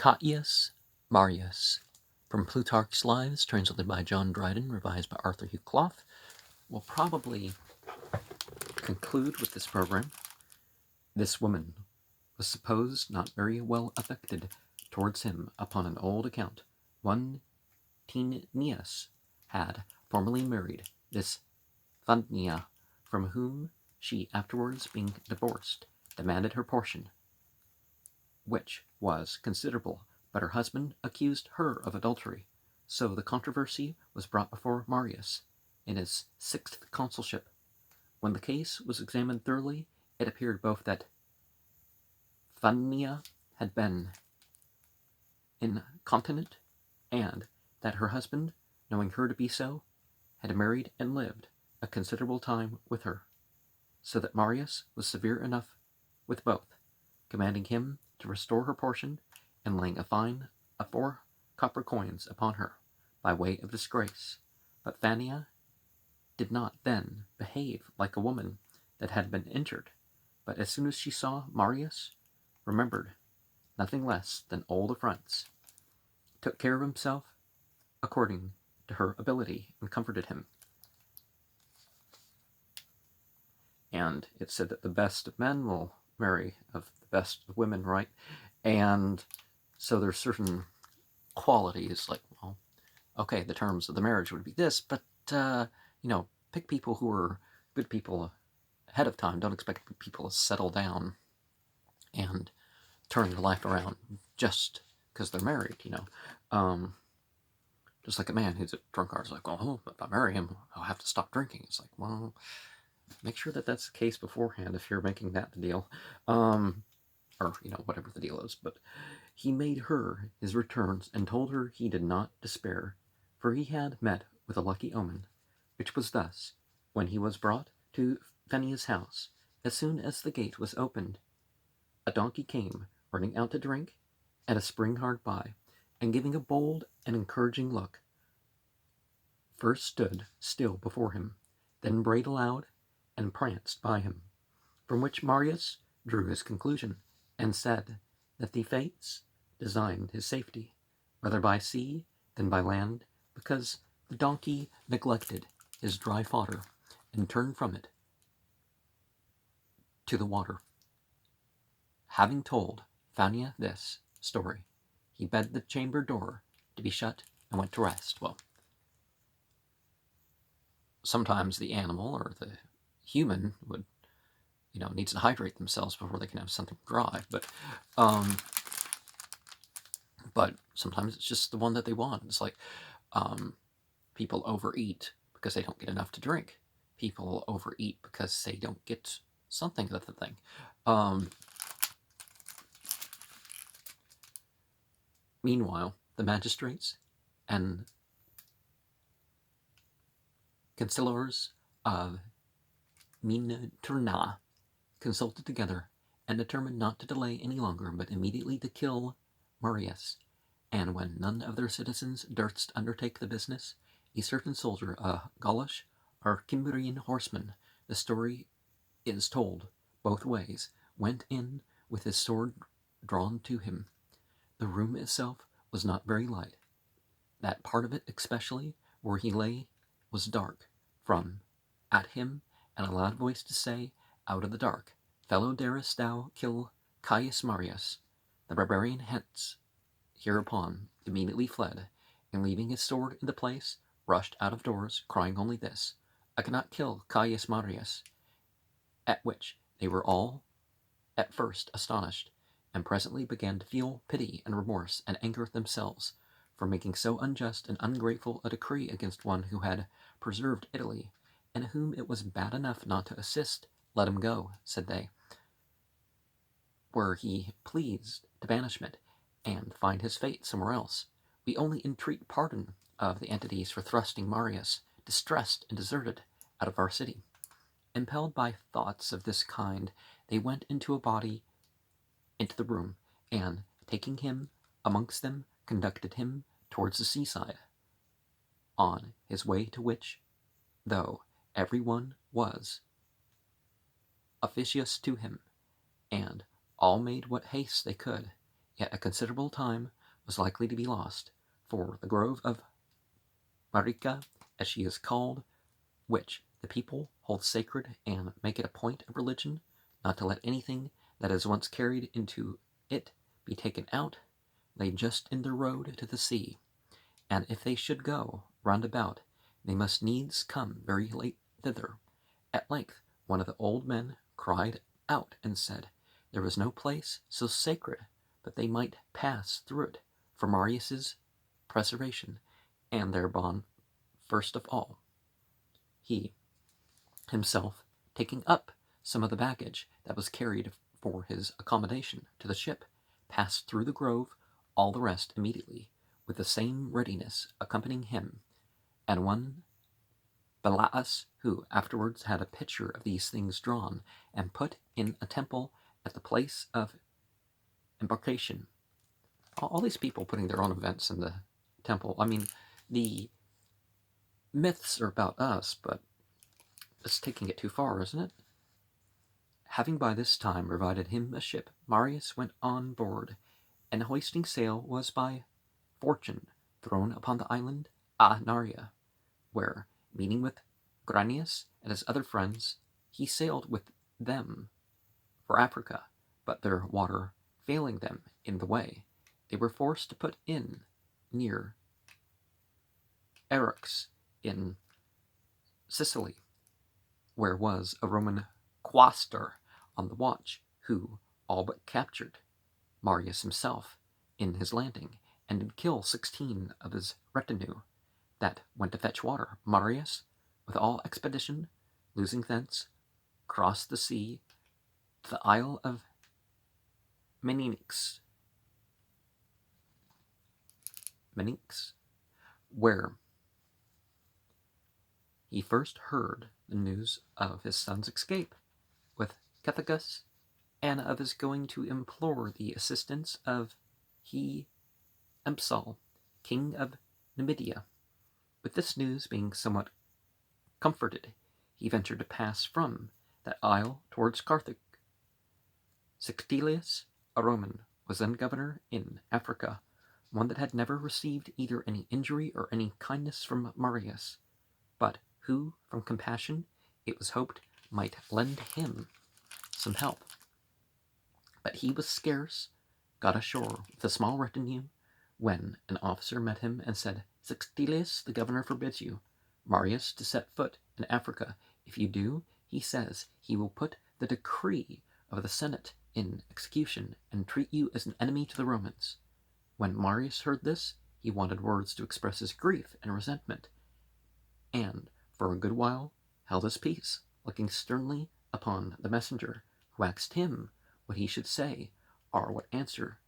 Caius Marius, from Plutarch's Lives, translated by John Dryden, revised by Arthur Hugh Clough. We'll probably conclude with this program. This woman was supposed not very well affected towards him upon an old account. One Tinius had formerly married this Phania, from whom she afterwards, being divorced, demanded her portion, which was considerable, but her husband accused her of adultery. So the controversy was brought before Marius in his 6th consulship. When the case was examined thoroughly, it appeared both that Phania had been incontinent, and that her husband, knowing her to be so, had married and lived a considerable time with her, so that Marius was severe enough with both, commanding him to restore her portion, and laying a fine of 4 copper coins upon her, by way of disgrace. But Phania did not then behave like a woman that had been injured, but as soon as she saw Marius, remembered nothing less than old affronts, took care of himself according to her ability, and comforted him. And it said that the best of men will marry of the best of women, right? And so there's certain qualities, like, well, okay, the terms of the marriage would be this, but, pick people who are good people ahead of time. Don't expect people to settle down and turn their life around just because they're married, Just like a man who's a drunkard is like, well, if I marry him, I'll have to stop drinking. It's like, well, make sure that that's the case beforehand if you're making that the deal. Or, whatever the deal is. But he made her his returns and told her he did not despair, for he had met with a lucky omen, which was thus: when he was brought to Phania's house, as soon as the gate was opened, a donkey came running out to drink at a spring hard by, and giving a bold and encouraging look, first stood still before him, then brayed aloud and pranced by him, from which Marius drew his conclusion, and said that the fates designed his safety, rather by sea than by land, because the donkey neglected his dry fodder, and turned from it to the water. Having told Phania this story, he bade the chamber door to be shut and went to rest. Well, sometimes the animal or the human would, needs to hydrate themselves before they can have something dry, but sometimes it's just the one that they want. It's like people overeat because they don't get enough to drink. People overeat because they don't get something. That's the thing. Meanwhile, the magistrates and councillors of Miniturna consulted together and determined not to delay any longer, but immediately to kill Marius. And when none of their citizens durst undertake the business, a certain soldier, a Gaulish or Cimbrian horseman, the story is told both ways, went in with his sword drawn to him. The room itself was not very light. That part of it especially where he lay was dark. From at him and a loud voice to say, out of the dark, fellow, darest thou kill Caius Marius? The barbarian hence hereupon immediately fled, and leaving his sword in the place, rushed out of doors, crying only this: I cannot kill Caius Marius. At which they were all at first astonished, and presently began to feel pity and remorse and anger themselves for making so unjust and ungrateful a decree against one who had preserved Italy, and whom it was bad enough not to assist. Let him go, said they, were he pleased to banishment, and find his fate somewhere else. We only entreat pardon of the entities for thrusting Marius, distressed and deserted, out of our city. Impelled by thoughts of this kind, they went into a body into the room, and, taking him amongst them, conducted him towards the seaside, on his way to which, though every one was officious to him, and all made what haste they could, Yet a considerable time was likely to be lost, for the grove of Marica, as she is called, which the people hold sacred and make it a point of religion not to let anything that is once carried into it be taken out, lay just in their road to the sea, and if they should go round about, they must needs come very late thither. At length one of the old men cried out and said, there was no place so sacred but they might pass through it for Marius's preservation, and thereupon, first of all, he himself, taking up some of the baggage that was carried for his accommodation to the ship, passed through the grove, all the rest immediately, with the same readiness accompanying him, and one Balaus, who afterwards had a picture of these things drawn and put in a temple at the place of embarkation. All these people putting their own events in the temple. I mean, the myths are about us, but it's taking it too far, isn't it? Having by this time provided him a ship, Marius went on board, and hoisting sail was by fortune thrown upon the island Ahnaria, where, meeting with Granius and his other friends, he sailed with them for Africa, but their water failing them in the way, they were forced to put in near Eryx in Sicily, where was a Roman quaestor on the watch, who all but captured Marius himself in his landing, and did kill 16 of his retinue that went to fetch water. Marius, with all expedition, losing thence, crossed the sea to the isle of Meninx, where he first heard the news of his son's escape with Cethegus, and of his going to implore the assistance of Empsal, king of Numidia. With this news being somewhat comforted, he ventured to pass from that isle towards Carthage. Sextilius, a Roman, was then governor in Africa, one that had never received either any injury or any kindness from Marius, but who, from compassion, it was hoped might lend him some help. But he was scarce got ashore with a small retinue, when an officer met him and said, Sextilius, the governor, forbids you, Marius, to set foot in Africa. If you do, he says, he will put the decree of the Senate in execution, and treat you as an enemy to the Romans. When Marius heard this, he wanted words to express his grief and resentment, and for a good while held his peace, looking sternly upon the messenger, who asked him what he should say, or what answer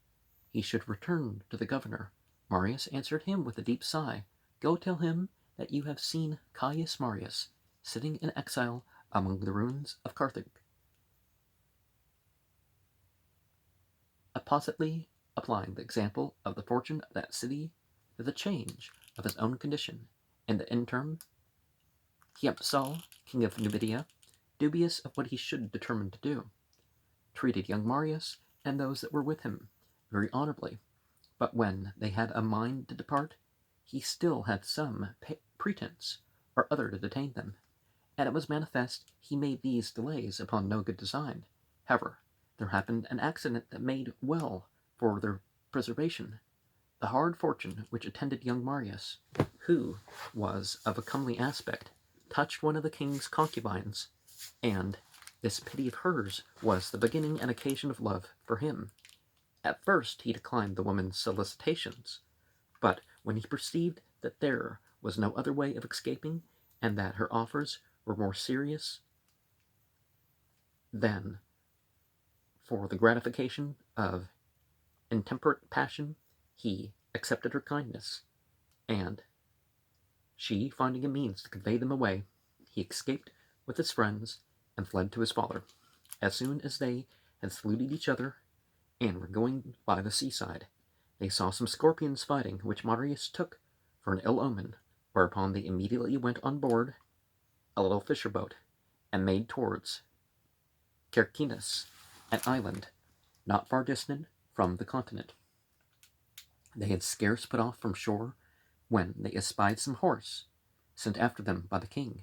he should return to the governor. Marius answered him with a deep sigh, Go tell him that you have seen Caius Marius sitting in exile among the ruins of Carthage, appositely applying the example of the fortune of that city to the change of his own condition. In the interim, Hiempsal, king of Numidia, dubious of what he should determine to do, treated young Marius and those that were with him very honorably, but when they had a mind to depart, he still had some pretense or other to detain them, and it was manifest he made these delays upon no good design. However, there happened an accident that made well for their preservation. The hard fortune which attended young Marius, who was of a comely aspect, touched one of the king's concubines, and this pity of hers was the beginning and occasion of love for him. At first he declined the woman's solicitations, but when he perceived that there was no other way of escaping, and that her offers were more serious than for the gratification of intemperate passion, he accepted her kindness, and she, finding a means to convey them away, he escaped with his friends and fled to his father. As soon as they had saluted each other and were going by the seaside, they saw some scorpions fighting, which Marius took for an ill omen, whereupon they immediately went on board a little fisher boat, and made towards Cercinus, an island not far distant from the continent. They had scarce put off from shore when they espied some horse, sent after them by the king,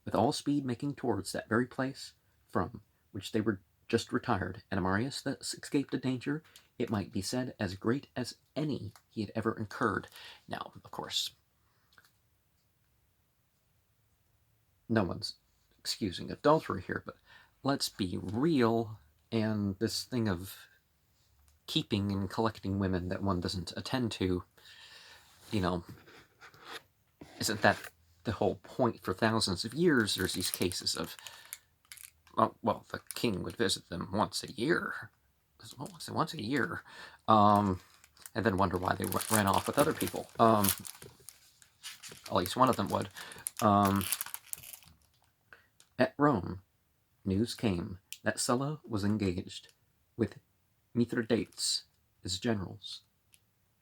with all speed making towards that very place from which they were just retired, and Marius thus escaped a danger, it might be said, as great as any he had ever incurred. Now, of course, no one's excusing adultery here, but let's be real, and this thing of keeping and collecting women that one doesn't attend to, isn't that the whole point? For thousands of years, there's these cases of, well, the king would visit them once a year. Once a year. And then wonder why they ran off with other people. At least one of them would. At Rome, news came that Sulla was engaged with Mithridates, his generals.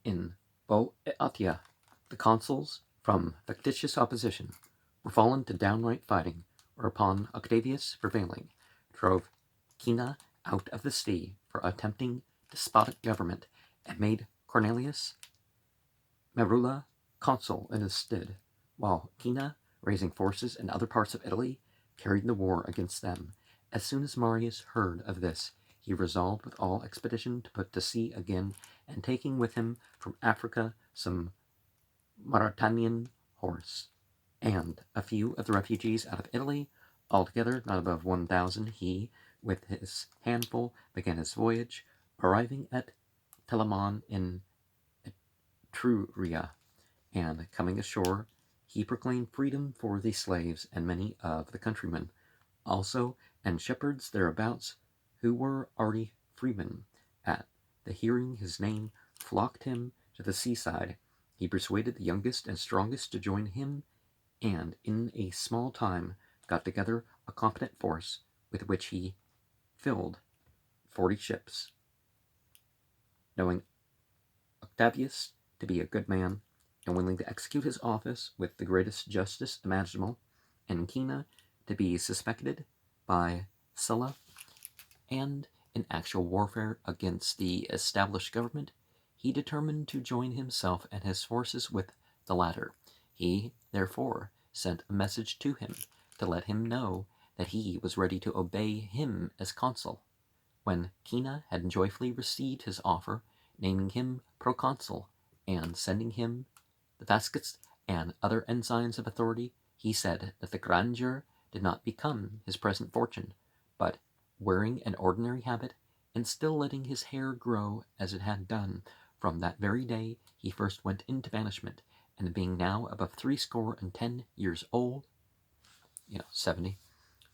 In Boeotia, the consuls, from factitious opposition, were fallen to downright fighting, whereupon Octavius, prevailing, drove Cinna out of the city for attempting despotic government, and made Cornelius Merula consul in his stead, while Cinna, raising forces in other parts of Italy, carried the war against them. As soon as Marius heard of this, he resolved with all expedition to put to sea again, and taking with him from Africa some Mauritanian horse, and a few of the refugees out of Italy, altogether not above 1,000, he, with his handful, began his voyage, arriving at Telamon in Etruria, and coming ashore, he proclaimed freedom for the slaves and many of the countrymen, also, and shepherds thereabouts, who were already freemen. At the hearing his name, flocked him to the seaside. He persuaded the youngest and strongest to join him, and in a small time got together a competent force, with which he filled 40 ships. Knowing Octavius to be a good man, and willing to execute his office with the greatest justice imaginable, and Cinna to be suspected by Sulla, and in actual warfare against the established government, he determined to join himself and his forces with the latter. He, therefore, sent a message to him to let him know that he was ready to obey him as consul. When Cinna had joyfully received his offer, naming him proconsul, and sending him the fasces and other ensigns of authority, he said that the grandeur did not become his present fortune, but wearing an ordinary habit, and still letting his hair grow as it had done from that very day he first went into banishment, and being now above 70 years old, 70,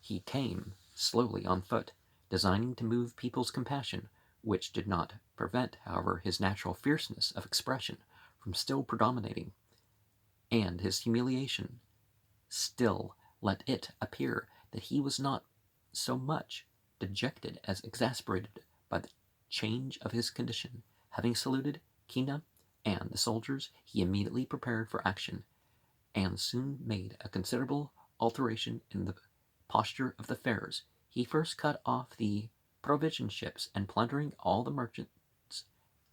he came slowly on foot, designing to move people's compassion, which did not prevent, however, his natural fierceness of expression from still predominating, and his humiliation still let it appear that he was not so much dejected as exasperated by the change of his condition. Having saluted Cinna and the soldiers, he immediately prepared for action, and soon made a considerable alteration in the posture of the fares. He first cut off the provision ships, and plundering all the merchants,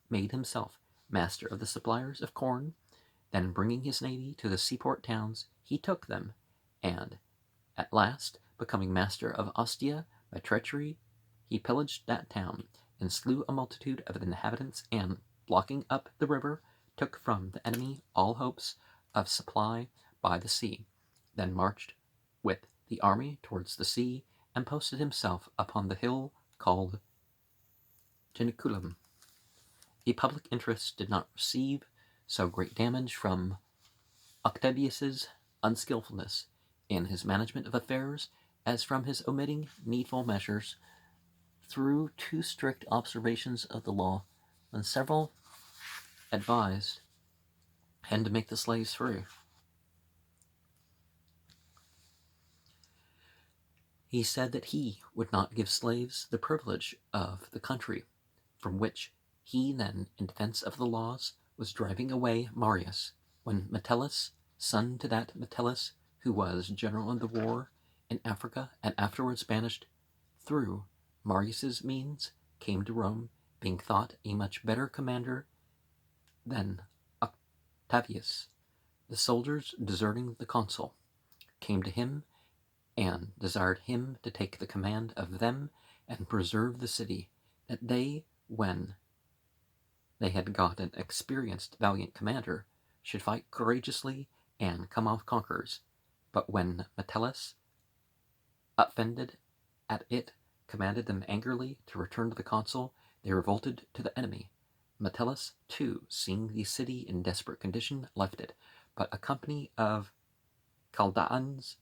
made himself master of the suppliers of corn. Then, bringing his navy to the seaport towns, he took them, and at last, becoming master of Ostia by treachery, he pillaged that town, and slew a multitude of the inhabitants, and, blocking up the river, took from the enemy all hopes of supply by the sea. Then marched with the army towards the sea, and posted himself upon the hill called Janiculum. The public interest did not receive so great damage from Octavius's unskillfulness in his management of affairs as from his omitting needful measures through too strict observations of the law, when several advised him to make the slaves free. He said that he would not give slaves the privilege of the country, from which he then, in defense of the laws, was driving away Marius, when Metellus, son to that Metellus who was general in the war in Africa, and afterwards banished through Marius's means, came to Rome, being thought a much better commander than Octavius, the soldiers, deserting the consul, came to him and desired him to take the command of them and preserve the city, that they, when they had got an experienced, valiant commander, should fight courageously and come off conquerors. But when Metellus, offended at it, commanded them angrily to return to the consul, they revolted to the enemy. Metellus, too, seeing the city in desperate condition, left it, but a company of Chaldaeans,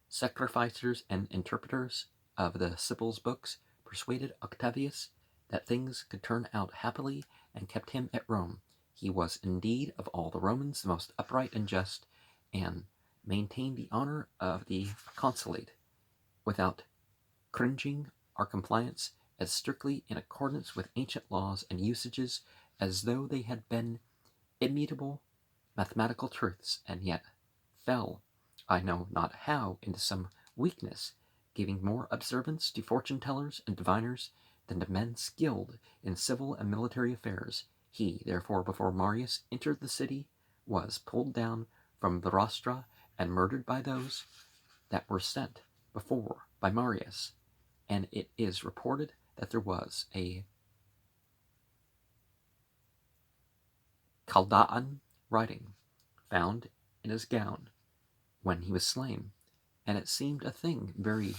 sacrificers and interpreters of the Sibyl's books, persuaded Octavius that things could turn out happily and kept him at Rome. He was indeed of all the Romans the most upright and just, and maintained the honor of the consulate without cringing or compliance, as strictly in accordance with ancient laws and usages as though they had been immutable mathematical truths, and yet fell, I know not how, into some weakness, giving more observance to fortune-tellers and diviners than to men skilled in civil and military affairs. He, therefore, before Marius entered the city, was pulled down from the rostra and murdered by those that were sent before by Marius. And it is reported that there was a Chaldaean writing found in his gown when he was slain, and it seemed a thing very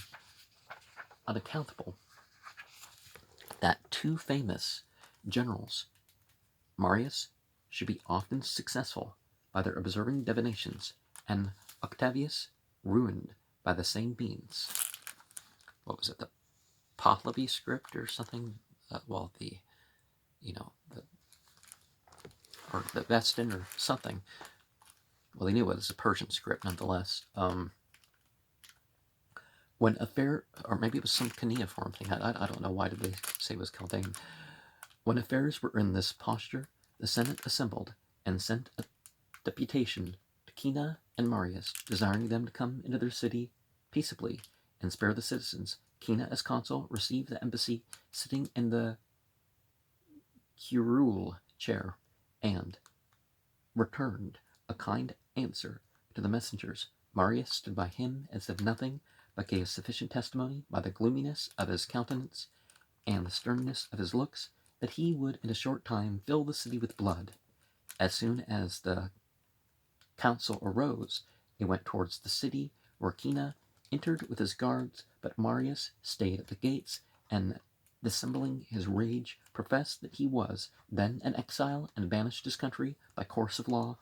unaccountable that two famous generals, Marius, should be often successful by their observing divinations, and Octavius ruined by the same means. What was it, the Pahlavi script or something? Or the Vestin or something. Well, they knew it was a Persian script nonetheless. When a fair, or maybe it was some cuneiform thing, I don't know why did they say it was Chaldean. When affairs were in this posture, the Senate assembled and sent a deputation to Cinna and Marius, desiring them to come into their city peaceably and spare the citizens. Cinna, as consul, received the embassy sitting in the curule chair, and returned a kind answer to the messengers. Marius stood by him and said nothing, but gave sufficient testimony by the gloominess of his countenance and the sternness of his looks, that he would in a short time fill the city with blood. As soon as the council arose, they went towards the city, where Cinna entered with his guards, but Marius stayed at the gates, and dissembling his rage, professed that he was then an exile and banished his country by course of law,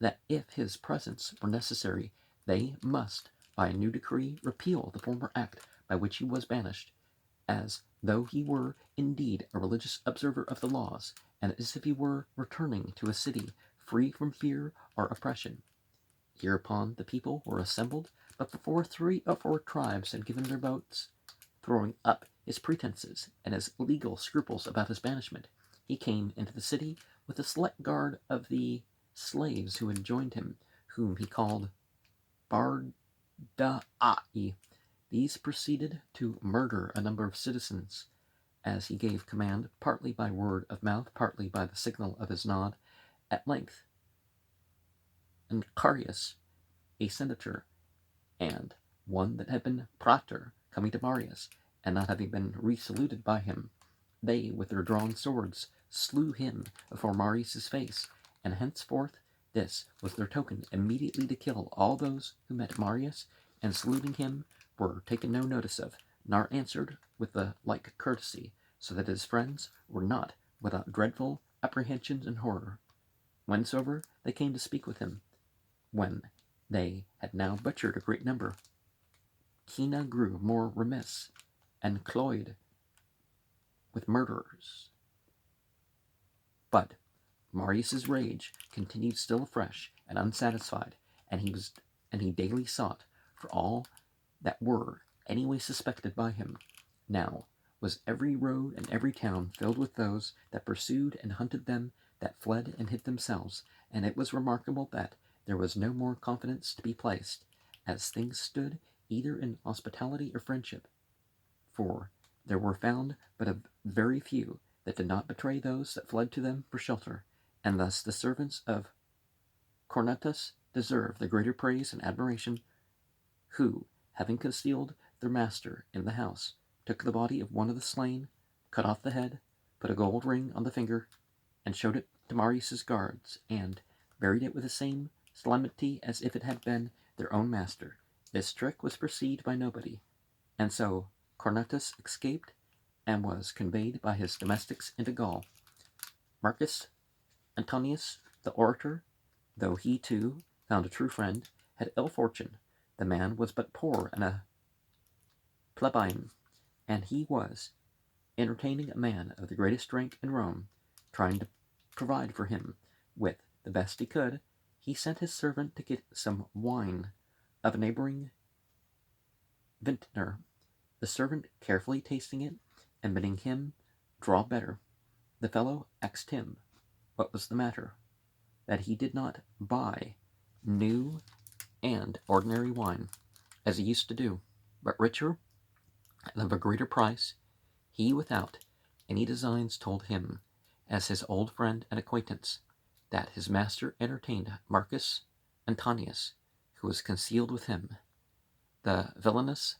that if his presence were necessary, they must, by a new decree, repeal the former act by which he was banished, as though he were indeed a religious observer of the laws, and as if he were returning to a city free from fear or oppression. Hereupon the people were assembled, but before 3 or 4 tribes had given their votes, throwing up his pretenses and his legal scruples about his banishment, he came into the city with a select guard of the slaves who had joined him, whom he called Bardai. These proceeded to murder a number of citizens, as he gave command, partly by word of mouth, partly by the signal of his nod. At length, and Caius, a senator, and one that had been praetor, coming to Marius, and not having been resaluted by him, they, with their drawn swords, slew him before Marius' face, and henceforth this was their token, immediately to kill all those who met Marius, and saluting him, were taken no notice of, nor answered with the like courtesy, so that his friends were not without dreadful apprehensions and horror, whensoever they came to speak with him. When they had now butchered a great number, Cinna grew more remiss, and cloyed with murderers. But Marius' rage continued still fresh and unsatisfied, and he daily sought for all that were any way suspected by him. Now was every road and every town filled with those that pursued and hunted them that fled and hid themselves, and it was remarkable that there was no more confidence to be placed, as things stood, either in hospitality or friendship, for there were found but a very few that did not betray those that fled to them for shelter, and thus the servants of Cornutus deserve the greater praise and admiration, who, having concealed their master in the house, took the body of one of the slain, cut off the head, put a gold ring on the finger, and showed it to Marius's guards, and buried it with the same solemnity as if it had been their own master. This trick was perceived by nobody, and so Cornutus escaped and was conveyed by his domestics into Gaul. Marcus Antonius, the orator, though he too found a true friend, had ill fortune. The man was but poor and a plebeian, and he was entertaining a man of the greatest rank in Rome, trying to provide for him with the best he could. He sent his servant to get some wine of a neighboring vintner. The servant carefully tasting it, and bidding him draw better, the fellow asked him what was the matter, that he did not buy new and ordinary wine, as he used to do, but richer and of a greater price. He, without any designs, told him, as his old friend and acquaintance, that his master entertained Marcus Antonius, who was concealed with him, the villainous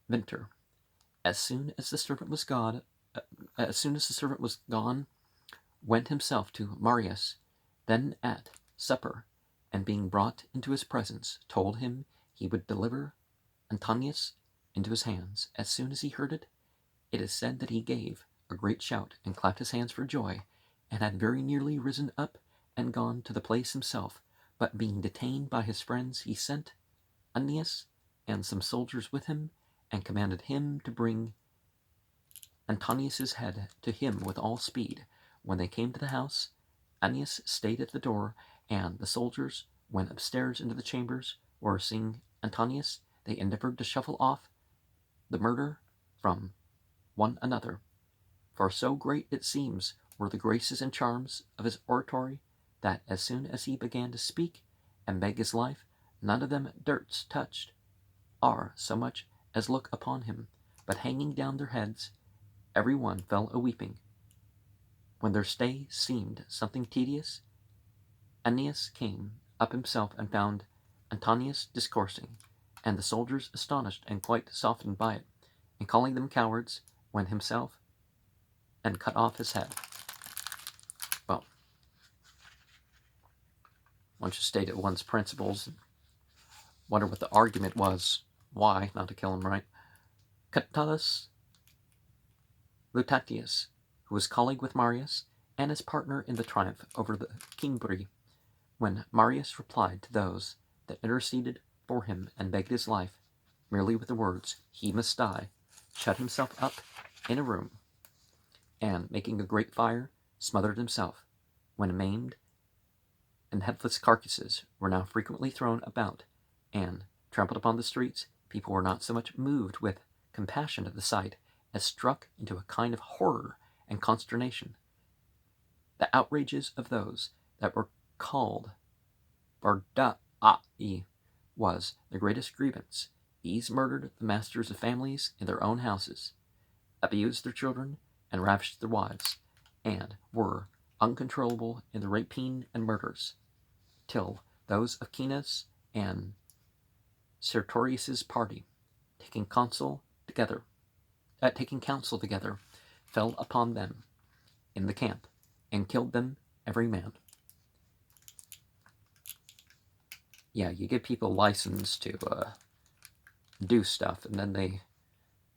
vintner. As soon as the servant was gone, went himself to Marius, then at supper, and being brought into his presence, told him he would deliver Antonius into his hands. As soon as he heard it, it is said that he gave a great shout and clapped his hands for joy, and had very nearly risen up and gone to the place himself, but being detained by his friends, he sent Annius and some soldiers with him, and commanded him to bring Antonius's head to him with all speed. When they came to the house, Annius stayed at the door, and the soldiers went upstairs into the chambers, where, seeing Antonius, they endeavored to shuffle off the murder from one another. For so great, it seems, were the graces and charms of his oratory, that as soon as he began to speak and beg his life, none of them durst touch or so much as look upon him, but hanging down their heads, every one fell a-weeping. When their stay seemed something tedious, Annius came up himself and found Antonius discoursing, and the soldiers astonished and quite softened by it, and calling them cowards, went himself and cut off his head. Well, once you stated one's principles, wonder what the argument was, why not to kill him, right? Catullus Lutatius, who was colleague with Marius, and his partner in the triumph over the Cimbri, when Marius replied to those that interceded for him and begged his life, merely with the words, "He must die," shut himself up in a room, and, making a great fire, smothered himself, when maimed and headless carcasses were now frequently thrown about, and, trampled upon the streets, people were not so much moved with compassion at the sight, as struck into a kind of horror and consternation. The outrages of those that were called Bardai was the greatest grievance. These murdered the masters of families in their own houses, abused their children, and ravished their wives, and were uncontrollable in the rapine and murders, till those of Cinna's and Sertorius's party, taking counsel together, fell upon them in the camp, and killed them every man. Yeah, you give people license to do stuff, and then they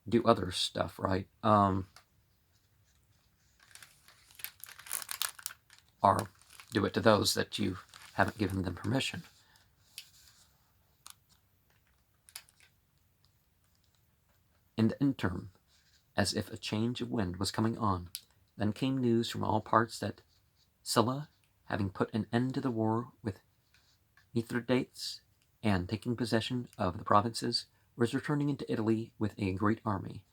do other stuff, right? Or do it to those that you haven't given them permission. In the interim, as if a change of wind was coming on, then came news from all parts that Sulla, having put an end to the war with Mithridates, and taking possession of the provinces, was returning into Italy with a great army.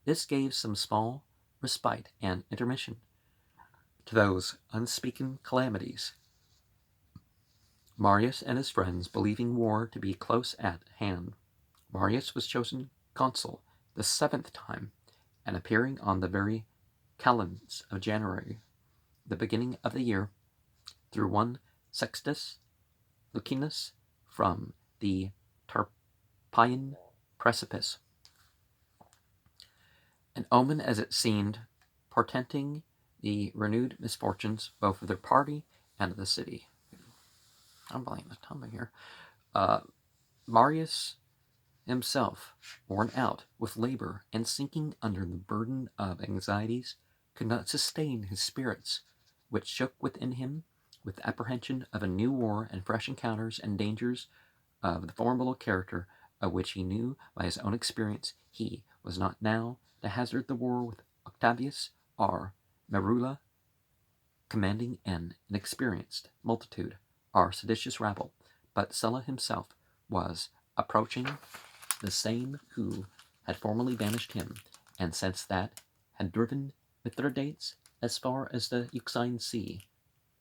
This gave some small respite and intermission to those unspeakable calamities. Marius and his friends, believing war to be close at hand, Marius was chosen consul the 7th time, and appearing on the very calends of January, the beginning of the year, through one Sextus Lucinus from the Tarpeian precipice. An omen, as it seemed, portending the renewed misfortunes both of their party and of the city. I'm blaming the tumble here. Marius himself, worn out with labor and sinking under the burden of anxieties, could not sustain his spirits, which shook within him with apprehension of a new war and fresh encounters and dangers of the formidable character of which he knew by his own experience he was not now to hazard the war with Octavius or Merula, commanding an inexperienced multitude, or seditious rabble, but Sulla himself was approaching the same who had formerly banished him, and since that had driven Mithridates as far as the Euxine Sea.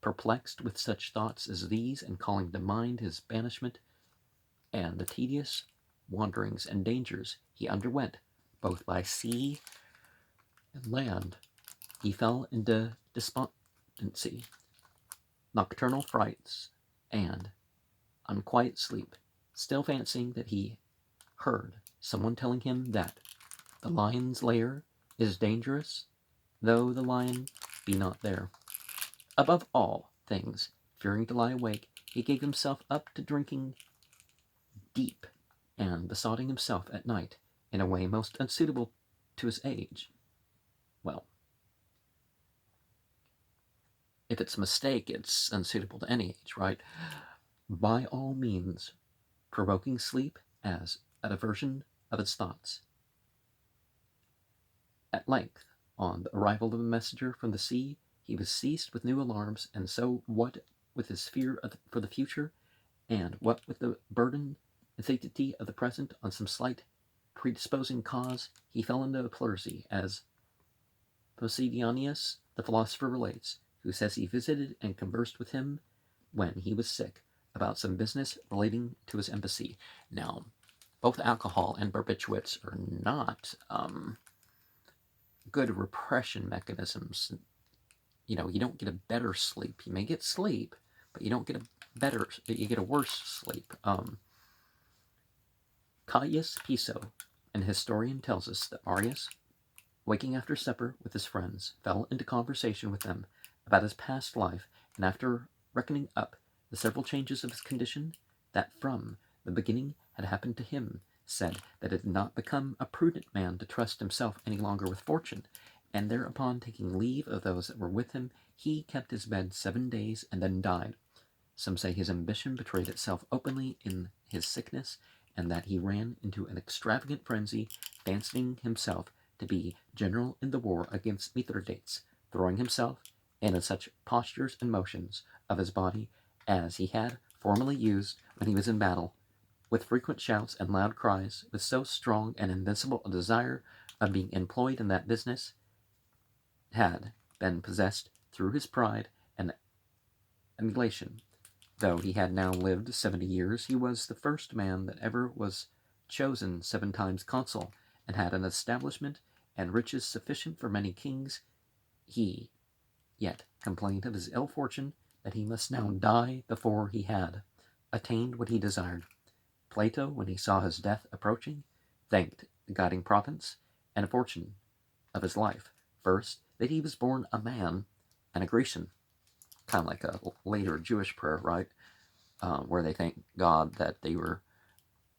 Perplexed with such thoughts as these, and calling to mind his banishment and the tedious wanderings and dangers he underwent, both by sea and land, he fell into despondency, nocturnal frights, and unquiet sleep, still fancying that he heard someone telling him that the lion's lair is dangerous, though the lion be not there. Above all things, fearing to lie awake, he gave himself up to drinking deep, and besotting himself at night in a way most unsuitable to his age. Well, if it's a mistake, it's unsuitable to any age, right? By all means, provoking sleep as a diversion of its thoughts. At length, on the arrival of a messenger from the sea, he was seized with new alarms, and so what with his fear for the future, and what with the burden and sanctity of the present on some slight predisposing cause, he fell into a pleurisy, as Posidonius the philosopher relates, who says he visited and conversed with him when he was sick about some business relating to his embassy. Now, both alcohol and barbiturates are not good repression mechanisms. You don't get a better sleep. You may get sleep, but you don't get you get a worse sleep. Caius Piso, an historian, tells us that Marius, waking after supper with his friends, fell into conversation with them about his past life, and after reckoning up the several changes of his condition that from the beginning had happened to him, said that it had not become a prudent man to trust himself any longer with fortune, and thereupon taking leave of those that were with him, he kept his bed 7 days and then died. Some say his ambition betrayed itself openly in his sickness, and that he ran into an extravagant frenzy, fancying himself to be general in the war against Mithridates, throwing himself into such postures and motions of his body as he had formerly used when he was in battle, with frequent shouts and loud cries, with so strong and invincible a desire of being employed in that business, had been possessed through his pride and emulation. Though he had now lived 70 years, he was the first man that ever was chosen 7 times consul, and had an establishment and riches sufficient for many kings. He yet complained of his ill fortune, that he must now die before he had attained what he desired. Plato, when he saw his death approaching, thanked the guiding providence and fortune of his life, first, that he was born a man and a Grecian, kind of like a later Jewish prayer, right? Where they thank God that they were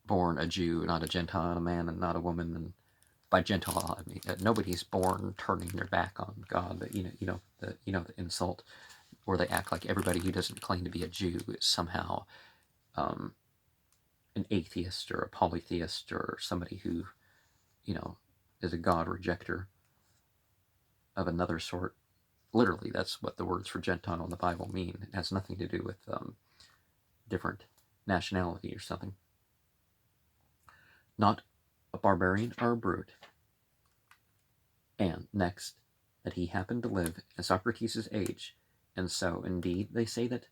born a Jew, not a Gentile, a man and not a woman. And by Gentile, I mean nobody's born turning their back on God, but the insult where they act like everybody who doesn't claim to be a Jew is somehow an atheist or a polytheist or somebody who is a God rejecter of another sort. Literally, that's what the words for Gentile in the Bible mean. It has nothing to do with different nationality or something. Not a barbarian or a brute. And next, that he happened to live in Socrates' age, and so, indeed, they say that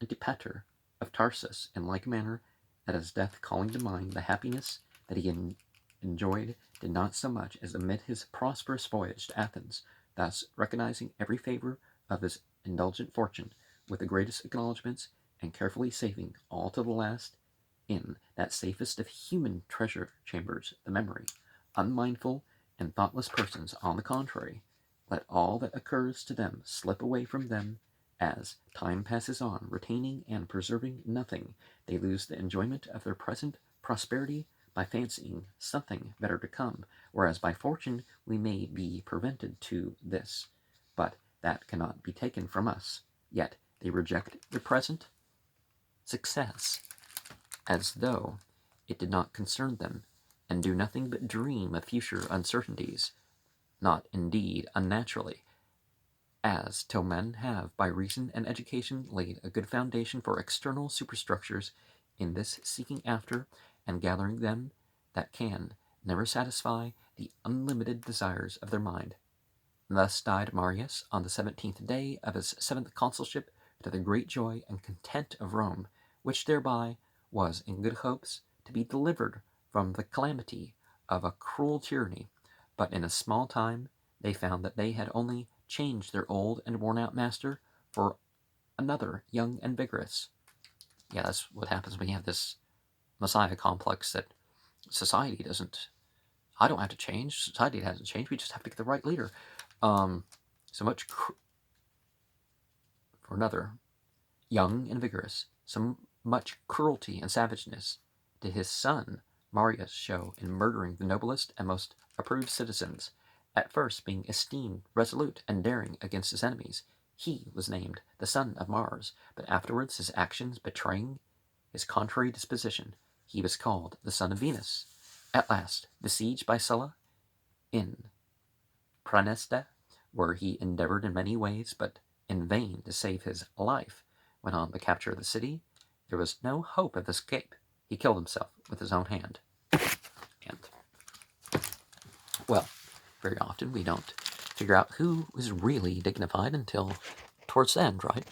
Antipater of Tarsus, in like manner, at his death calling to mind the happiness that he enjoyed, did not so much as omit his prosperous voyage to Athens, thus recognizing every favor of his indulgent fortune with the greatest acknowledgments, and carefully saving all to the last in that safest of human treasure chambers, the memory. Unmindful and thoughtless persons, on the contrary, let all that occurs to them slip away from them as time passes on, retaining and preserving nothing. They lose the enjoyment of their present prosperity by fancying something better to come, whereas by fortune we may be prevented to this, but that cannot be taken from us. Yet they reject the present success as though it did not concern them, and do nothing but dream of future uncertainties, not indeed unnaturally, as till men have by reason and education laid a good foundation for external superstructures, in this seeking after and gathering them that can never satisfy the unlimited desires of their mind. Thus died Marius on the 17th day of his 7th consulship, to the great joy and content of Rome, which thereby was in good hopes to be delivered from the calamity of a cruel tyranny. But in a small time they found that they had only changed their old and worn-out master for another young and vigorous. Yeah, that's what happens when you have this Messiah complex, that society doesn't... I don't have to change. Society hasn't changed. We just have to get the right leader. So much for another, young and vigorous, so much cruelty and savageness did his son Marius show in murdering the noblest and most approved citizens. At first being esteemed resolute and daring against his enemies, he was named the son of Mars, but afterwards, his actions betraying his contrary disposition, he was called the son of Venus. At last, besieged by Sulla in Praeneste, where he endeavored in many ways, but in vain, to save his life, when on the capture of the city there was no hope of escape, he killed himself with his own hand. And, well, very often we don't figure out who was really dignified until towards the end, right?